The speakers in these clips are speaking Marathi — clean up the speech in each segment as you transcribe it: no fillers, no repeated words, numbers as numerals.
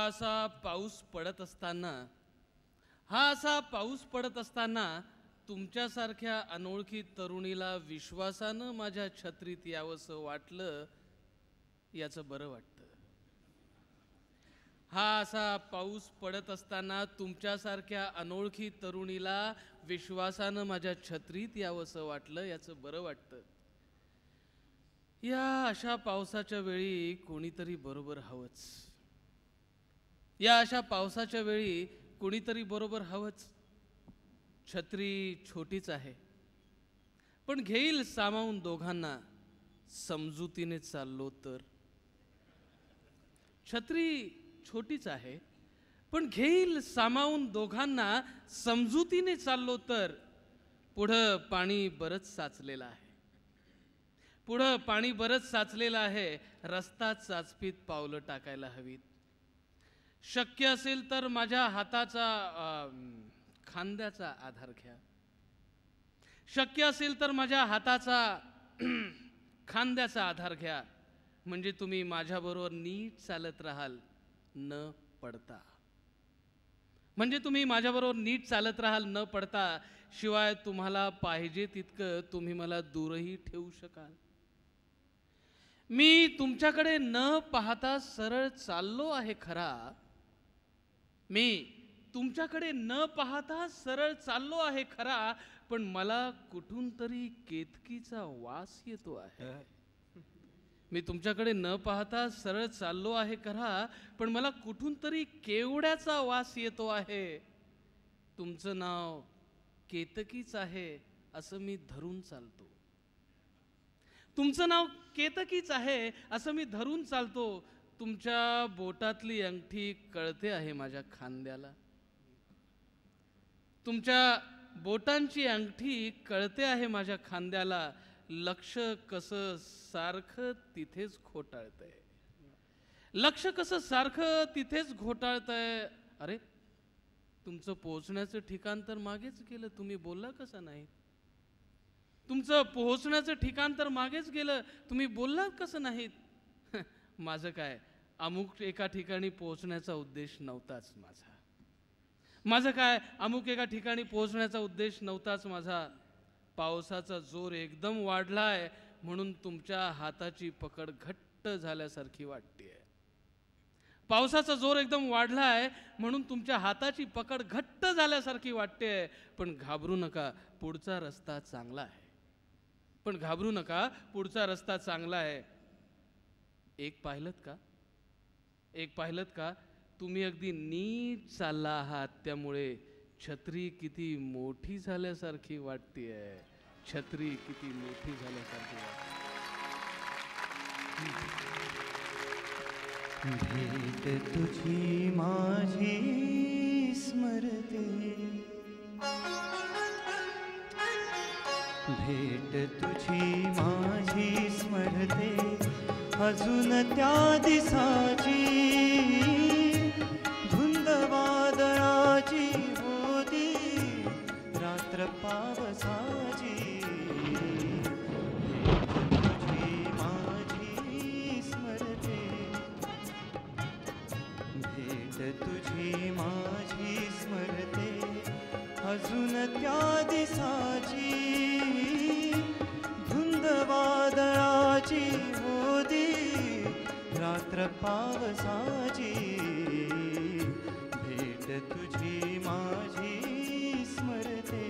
असा पाऊस पडत असताना तुमच्यासारख्या अनोळखी तरुणीला विश्वासानं माझ्या छत्रीत यावंसं वाटलं, याचं बरं वाटतं. हा असा पाऊस पडत असताना तुमच्यासारख्या अनोळखी तरुणीला विश्वासानं माझ्या छत्रीत यावंसं वाटलं, याचं बरं वाटतं. या अशा पावसाच्या वेळी कोणीतरी बरोबर हवंच. या अशा पावसाच्या वेळी कोणीतरी बरोबर हवंच. छत्री छोटीच आहे, पण घेईल सामावून दोघांना, समजुतीने चाललो तर. छत्री छोटीच आहे, पण घेईल सामावून दोघांना, समजुतीने चाललो तर. पुढं पाणी बरंच साचलेलं आहे, पुढं पाणी बरंच साचलेलं आहे. रस्ता चाचपीत पावलं टाकायला हवीत. शक्य असेल तर माझ्या हाताचा खांद्याचा आधार घ्या. शक्य असेल तर माझ्या हाताचा खांद्याचा आधार घ्या, म्हणजे तुम्ही माझ्याबरोबर नीट चालत राहाल न पडता. म्हणजे तुम्ही माझ्याबरोबर नीट चालत राहाल न पडता. शिवाय तुम्हाला पाहिजे तितकं तुम्ही मला दूरही ठेवू शकाल. मी तुमच्याकडे न पाहता सरळ चाललो आहे खरा. मी तुमच्याकडे न पाहता सरळ चाललो आहे खरा, पण मला कुठून तरी केतकीचा वास येतो आहे. मी तुमच्याकडे न पाहता सरळ चाललो आहे खरा, पण मला कुठून तरी केवड्याचा वास येतो आहे. तुमचं नाव केतकीच आहे असं मी धरून चालतो. तुमचं नाव केतकीच आहे असं मी धरून चालतो. तुमच्या बोटातली अंगठी कळते आहे माझ्या खांद्याला. तुमच्या बोटांची अंगठी कळते आहे माझ्या खांद्याला. लक्ष कसं सारखं तिथेच घोटाळतंय. लक्ष कसं सारखं तिथेच घोटाळतंय. अरे, तुमचं पोहोचण्याचं ठिकाण तर मागेच गेलं, तुम्ही बोलला कसं नाही? तुमचं पोहोचण्याचं ठिकाण तर मागेच गेलं, तुम्ही बोललात कसं नाहीत? माझं काय, अमुक एका ठिकाणी पोहोचण्याचा उद्देश नव्हताच माझा. माझं काय, अमुक एका ठिकाणी पोहोचण्याचा उद्देश नव्हताच माझा. पावसाचा जोर एकदम वाढलाय म्हणून तुमच्या हाताची पकड घट्ट झाल्यासारखी वाटतेय. पावसाचा जोर एकदम वाढलाय म्हणून तुमच्या हाताची पकड घट्ट झाल्यासारखी वाटतेय. पण घाबरू नका, पुढचा रस्ता चांगला आहे. पण घाबरू नका, पुढचा रस्ता चांगला आहे. एक पाहिलत का? एक पाहिलत का? तुम्ही अगदी नीट चालला आहात, त्यामुळे छत्री किती मोठी झाल्यासारखी वाटतेय. छत्री किती मोठी झाल्यासारखी वाटते. भेट तुझी माझी स्मरते. भेट तुझी माझी स्मरते. अजून त्या दिसाची धुंद वादळाची होती रात्र पावसाची. तुझी माझी स्मरते. भेट तुझी माझी स्मरते. अजून त्या दिसाची धुंद वादळाची होती रात्र पावसाची. भेट तुझी माझी स्मरते.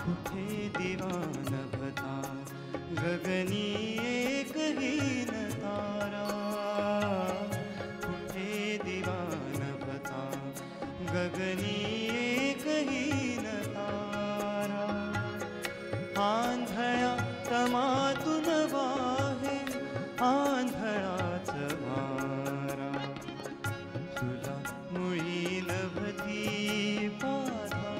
कुठे दिवान भता गगनी एक हीन तारा. कुठे दिवान भता गगनी एक हीन तारा. आंधळ्या तमातून वाहे आंधळाच वारा. तुला मुळी नभती बाधा.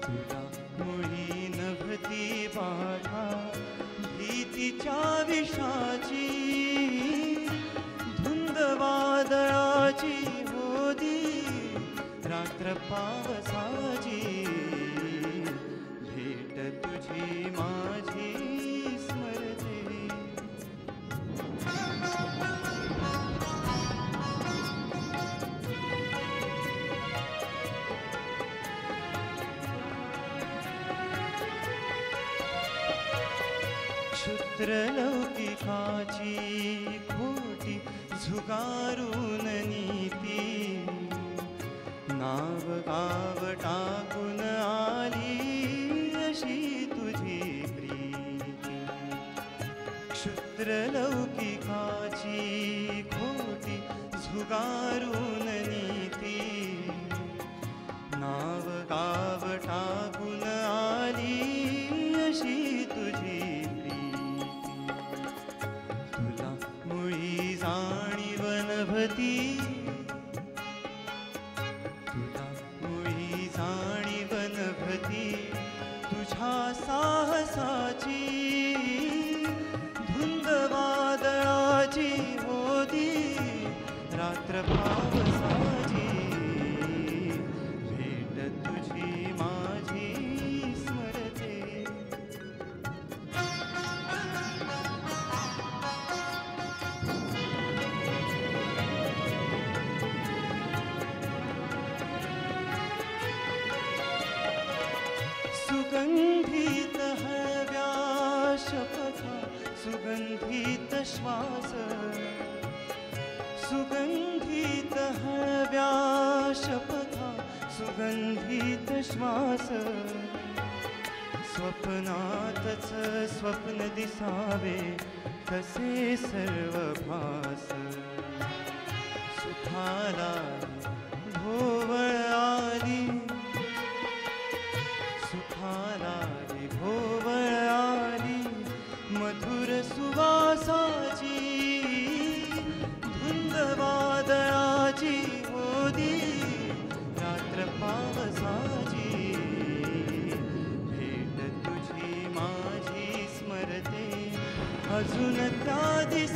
तुला मुळी नभती बाधा. भीतीच्या विषाची धुंद वादळाची होती रात्र पावसाची. भेट तुझी माझी स्मरते. क्षुद्रलौकिकाची खोटी झुगारून नीती नाव गाव टाकून आली अशी तुझी प्रीती क्षुद्रलौकिकाची खोटी झुगारून नीती नाव गाव टाकून आली अशी तुझी प्रीती तुला मुळी जाणीव नभती तुला मुळी जाणीव नभती तुझ्या साहसाची धुंद वादळाची होती रात्र पावसाची भेट तुझी माझी स्मरते सुगंधित हव्या शपथा सुगंधित श्वास सुगंधित हव्या शपथा सुगंधित श्वास स्वप्नातच स्वप्न दिसावे कसे सर्व भास सुखाला भोवळ आली सुखाला भोवळ आली मधुर सुवासाची धुंद वादळाची होती रात्र पावसाची भेट तुझी माझी स्मरते अजून त्या दिस